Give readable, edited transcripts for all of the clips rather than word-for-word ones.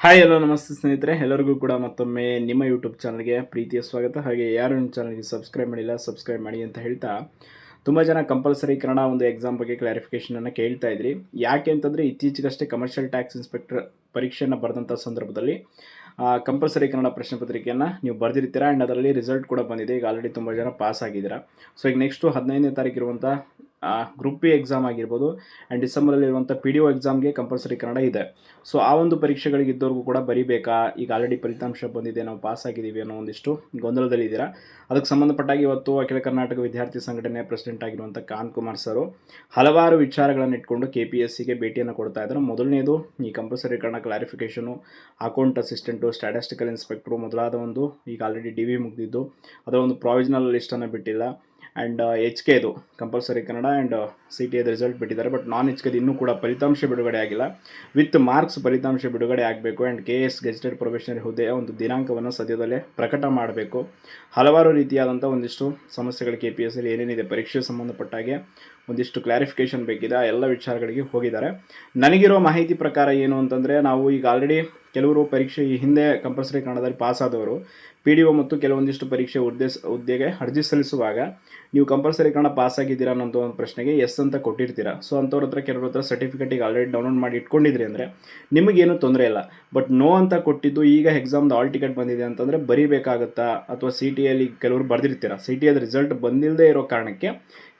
Hi hello ನಮಸ್ತೆ ಸ್ನೇಹಿತರೆ, ಎಲ್ಲರಿಗೂ ಕೂಡ ಮತ್ತೊಮ್ಮೆ ನಿಮ್ಮ ಯೂಟ್ಯೂಬ್ ಚಾನಲ್ಗೆ ಪ್ರೀತಿಯ ಸ್ವಾಗತ. ಹಾಗೆ ಯಾರು ನಿಮ್ಮ ಚಾನಲ್ಗೆ ಸಬ್ಸ್ಕ್ರೈಬ್ ಮಾಡಿಲ್ಲ ಸಬ್ಸ್ಕ್ರೈಬ್ ಮಾಡಿ ಅಂತ ಹೇಳ್ತಾ, ತುಂಬ ಜನ ಕಂಪಲ್ಸರಿ ಕನ್ನಡ ಒಂದು ಎಕ್ಸಾಮ್ ಬಗ್ಗೆ ಕ್ಲಾರಿಫಿಕೇಷನನ್ನು ಕೇಳ್ತಾ ಇದ್ರಿ. ಯಾಕೆ ಅಂತಂದರೆ ಇತ್ತೀಚೆಗಷ್ಟೇ ಕಮರ್ಷಿಯಲ್ ಟ್ಯಾಕ್ಸ್ ಇನ್ಸ್ಪೆಕ್ಟರ್ ಪರೀಕ್ಷೆಯನ್ನು ಬರೆದಂಥ ಸಂದರ್ಭದಲ್ಲಿ ಕಂಪಲ್ಸರಿ ಕನ್ನಡ ಪ್ರಶ್ನೆ ಪತ್ರಿಕೆಯನ್ನು ನೀವು ಬರೆದಿರ್ತೀರಾ ಆ್ಯಂಡ್ ಅದರಲ್ಲಿ ರಿಸಲ್ಟ್ ಕೂಡ ಬಂದಿದೆ. ಈಗ ಆಲ್ರೆಡಿ ತುಂಬ ಜನ ಪಾಸ್ ಆಗಿದ್ದೀರಾ. ಸೊ ಈಗ ನೆಕ್ಸ್ಟು 15ನೇ ತಾರೀಕು ಇರುವಂಥ ಗ್ರೂಪ್ ಬಿ ಎಕ್ಸಾಮ್ ಆಗಿರ್ಬೋದು ಆ್ಯಂಡ್ ಡಿಸೆಂಬರಲ್ಲಿರುವಂಥ PDO ಎಕ್ಸಾಮ್ಗೆ ಕಂಪಲ್ಸರಿ ಕನ್ನಡ ಇದೆ. ಸೊ ಆ ಒಂದು ಪರೀಕ್ಷೆಗಳಿಗೆ ಇದ್ದವ್ರಿಗೂ ಕೂಡ ಬರೀಬೇಕಾ, ಈಗ ಆಲ್ರೆಡಿ ಫಲಿತಾಂಶ ಬಂದಿದೆ, ನಾವು ಪಾಸ್ ಆಗಿದ್ದೀವಿ ಅನ್ನೋ ಒಂದಿಷ್ಟು ಗೊಂದಲದಲ್ಲಿದ್ದೀರಾ. ಅದಕ್ಕೆ ಸಂಬಂಧಪಟ್ಟಾಗಿ ಇವತ್ತು ಅಖಿಲ ಕರ್ನಾಟಕ ವಿದ್ಯಾರ್ಥಿ ಸಂಘಟನೆಯ ಪ್ರೆಸಿಡೆಂಟ್ ಆಗಿರುವಂಥ ಕಾಂತ್ ಕುಮಾರ್ ಸರು ಹಲವಾರು ವಿಚಾರಗಳನ್ನು ಇಟ್ಕೊಂಡು KPSCಗೆ ಭೇಟಿಯನ್ನು ಕೊಡ್ತಾ ಇದ್ದಾರೆ. ಮೊದಲನೇದು ಈ compulsory Kannada clarification, account assistant, statistical inspector ಮೊದಲಾದ ಒಂದು ಈಗ ಆಲ್ರೆಡಿ DV ಮುಗಿದಿದ್ದು ಅದರ ಒಂದು ಪ್ರಾವಿಷನಲ್ ಲಿಸ್ಟನ್ನು ಬಿಟ್ಟಿಲ್ಲ. ಆ್ಯಂಡ್ HKದು ಕಂಪಲ್ಸರಿ ಕನ್ನಡ ಆ್ಯಂಡ್ CTAದ ರಿಸಲ್ಟ್ ಬಿಟ್ಟಿದ್ದಾರೆ. ಬಟ್ ನಾನ್ HKದು ಇನ್ನೂ ಕೂಡ ಫಲಿತಾಂಶ ಬಿಡುಗಡೆ ಆಗಿಲ್ಲ. ವಿತ್ ಮಾರ್ಕ್ಸ್ ಫಲಿತಾಂಶ ಬಿಡುಗಡೆ ಆಗಬೇಕು ಆ್ಯಂಡ್ KS ಗೆಜೆಟೆಡ್ ಪ್ರೊಬೇಷನರಿ ಹುದ್ದೆಯ ಒಂದು ದಿನಾಂಕವನ್ನು ಸದ್ಯದಲ್ಲೇ ಪ್ರಕಟ ಮಾಡಬೇಕು. ಹಲವಾರು ರೀತಿಯಾದಂಥ ಒಂದಿಷ್ಟು ಸಮಸ್ಯೆಗಳು KPSCಯಲ್ಲಿ ಏನೇನಿದೆ ಪರೀಕ್ಷೆ ಸಂಬಂಧಪಟ್ಟಾಗೆ ಒಂದಿಷ್ಟು ಕ್ಲಾರಿಫಿಕೇಷನ್ ಬೇಕಿದೆ. ಆ ಎಲ್ಲ ವಿಚಾರಗಳಿಗೆ ಹೋಗಿದ್ದಾರೆ. ನನಗಿರೋ ಮಾಹಿತಿ ಪ್ರಕಾರ ಏನು ಅಂತಂದರೆ, ನಾವು ಈಗ ಆಲ್ರೆಡಿ ಕೆಲವರು ಪರೀಕ್ಷೆ ಈ ಹಿಂದೆ ಕಂಪಲ್ಸರಿ ಕನ್ನಡದಲ್ಲಿ ಪಾಸ್ ಆದವರು PDO ಮತ್ತು ಕೆಲವೊಂದಿಷ್ಟು ಪರೀಕ್ಷೆ ಹುದ್ದೆಗೆ ಅರ್ಜಿ ಸಲ್ಲಿಸುವಾಗ ನೀವು ಕಂಪಲ್ಸರಿ ಕನ್ನಡ ಪಾಸ್ ಆಗಿದ್ದೀರಾ ಅನ್ನೋ ಒಂದು ಪ್ರಶ್ನೆಗೆ ಎಸ್ ಅಂತ ಕೊಟ್ಟಿರ್ತೀರಾ. ಸೊ ಅಂಥವ್ರ ಹತ್ರ ಕೆಲವ್ರ ಹತ್ರ ಸರ್ಟಿಫಿಕೇಟಿಗೆ ಆಲ್ರೆಡಿ ಡೌನ್ಲೋಡ್ ಮಾಡಿ ಇಟ್ಕೊಂಡಿದ್ರಿ ಅಂದರೆ ನಿಮಗೇನು ತೊಂದರೆ ಇಲ್ಲ. ಬಟ್ ನೋ ಅಂತ ಕೊಟ್ಟಿದ್ದು ಈಗ ಎಕ್ಸಾಮ್ದು ಆಲ್ ಟಿಕೆಟ್ ಬಂದಿದೆ ಅಂತಂದರೆ ಬರೀಬೇಕಾಗುತ್ತಾ, ಅಥವಾ CTAಯಲ್ಲಿ ಕೆಲವರು ಬರೆದಿರ್ತೀರ, CTAದ ರಿಸಲ್ಟ್ ಬಂದಿಲ್ಲದೆ ಇರೋ ಕಾರಣಕ್ಕೆ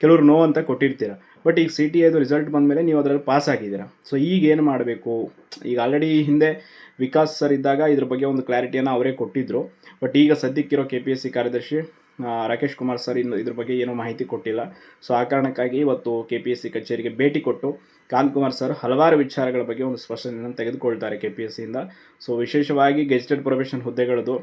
ಕೆಲವರು ನೋ ಅಂತ ಕೊಟ್ಟಿರ್ತೀರ. ಬಟ್ ಈಗ CTAದು ರಿಸಲ್ಟ್ ಬಂದಮೇಲೆ ನೀವು ಅದರಲ್ಲಿ ಪಾಸ್ ಆಗಿದ್ದೀರಾ. ಸೊ ಈಗ ಏನು ಮಾಡಬೇಕು? ಈಗ ಆಲ್ರೆಡಿ ಹಿಂದೆ ವಿಕಾಸ್ ಸರ್ ಇದ್ದಾಗ ಇದ್ರ ಬಗ್ಗೆ ಒಂದು ಕ್ಲಾರಿಟಿಯನ್ನು ಅವರೇ ಕೊಟ್ಟಿದ್ದರು. ಬಟ್ ಈಗ ಸದ್ಯಕ್ಕಿರೋ KPSC ಕಾರ್ಯದರ್ಶಿ ರಾಕೇಶ್ ಕುಮಾರ್ ಸರ್ ಇದ್ರ ಬಗ್ಗೆ ಏನೂ ಮಾಹಿತಿ ಕೊಟ್ಟಿಲ್ಲ. ಸೊ ಆ ಕಾರಣಕ್ಕಾಗಿ ಇವತ್ತು KPSC ಕಚೇರಿಗೆ ಭೇಟಿ ಕೊಟ್ಟು ಕಾಂತ್ ಕುಮಾರ್ ಸರ್ ಹಲವಾರು ವಿಚಾರಗಳ ಬಗ್ಗೆ ಒಂದು ಸ್ಪಷ್ಟನೆಯನ್ನು ತೆಗೆದುಕೊಳ್ತಾರೆ KPSCಯಿಂದ. ಸೊ ವಿಶೇಷವಾಗಿ ಗೆಜೆಟೆಡ್ ಪ್ರೊಬೇಷನ್ ಹುದ್ದೆಗಳದು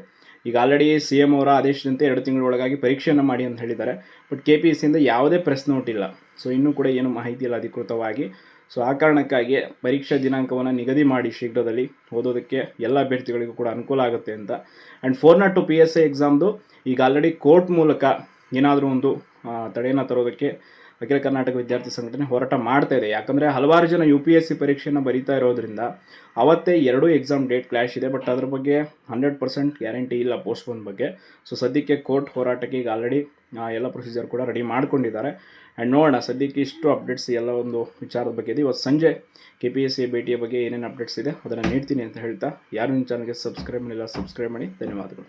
ಈಗ ಆಲ್ರೆಡಿ CM ಅವರ ಆದೇಶದಂತೆ 2 ತಿಂಗಳೊಳಗಾಗಿ ಪರೀಕ್ಷೆಯನ್ನು ಮಾಡಿ ಅಂತ ಹೇಳಿದ್ದಾರೆ. ಬಟ್ KPSCಯಿಂದ ಯಾವುದೇ ಪ್ರೆಸ್ ನೋಟ್ ಇಲ್ಲ. ಸೊ ಇನ್ನೂ ಕೂಡ ಏನು ಮಾಹಿತಿ ಇಲ್ಲ ಅಧಿಕೃತವಾಗಿ. ಸೊ ಆ ಕಾರಣಕ್ಕಾಗಿ ಪರೀಕ್ಷಾ ದಿನಾಂಕವನ್ನು ನಿಗದಿ ಮಾಡಿ ಶೀಘ್ರದಲ್ಲಿ ಓದೋದಕ್ಕೆ ಎಲ್ಲ ಅಭ್ಯರ್ಥಿಗಳಿಗೂ ಕೂಡ ಅನುಕೂಲ ಆಗುತ್ತೆ ಅಂತ. ಆ್ಯಂಡ್ 402 PSI ಎಕ್ಸಾಮ್ದು ಈಗ ಆಲ್ರೆಡಿ ಕೋರ್ಟ್ ಮೂಲಕ ಏನಾದರೂ ಒಂದು ತಡೆಯನ್ನು ತರೋದಕ್ಕೆ ಅಖಿಲ ಕರ್ನಾಟಕ ವಿದ್ಯಾರ್ಥಿ ಸಂಘಟನೆ ಹೋರಾಟ ಮಾಡ್ತಾ ಇದೆ. ಯಾಕಂದರೆ ಹಲವಾರು ಜನ UPSC ಪರೀಕ್ಷೆಯನ್ನು ಬರೀತಾ ಇರೋದ್ರಿಂದ ಅವತ್ತೇ 2 ಎಕ್ಸಾಮ್ ಡೇಟ್ ಕ್ಲಾಶ್ ಇದೆ. ಬಟ್ ಅದ್ರ ಬಗ್ಗೆ 100% ಗ್ಯಾರಂಟಿ ಇಲ್ಲ ಪೋಸ್ಟ್ಪೋನ್ ಬಗ್ಗೆ. ಸೊ ಸದ್ಯಕ್ಕೆ ಕೋರ್ಟ್ ಹೋರಾಟಕ್ಕೆ ಈಗ ಆಲ್ರೆಡಿ ಎಲ್ಲ ಪ್ರೊಸೀಜರ್ ಕೂಡ ರೆಡಿ ಮಾಡ್ಕೊಂಡಿದ್ದಾರೆ. ಆ್ಯಂಡ್ ನೋಡೋಣ, ಸದ್ಯಕ್ಕೆ ಇಷ್ಟು ಅಪ್ಡೇಟ್ಸ್ ಎಲ್ಲ ಒಂದು ವಿಚಾರದ ಬಗ್ಗೆ ಇದೆ. ಇವತ್ತು ಸಂಜೆ KPSC ಭೇಟಿಯ ಬಗ್ಗೆ ಏನೇನು ಅಪ್ಡೇಟ್ಸ್ ಇದೆ ಅದನ್ನು ನೀಡ್ತೀನಿ ಅಂತ ಹೇಳ್ತಾ, ಯಾರು ನಿಮ್ಮ ಚಾನಲ್ಗೆ ಸಬ್ಸ್ಕ್ರೈಬ್ ಮಾಡಿಲ್ಲ ಸಬ್ಸ್ಕ್ರೈಬ್ ಮಾಡಿ. ಧನ್ಯವಾದಗಳು.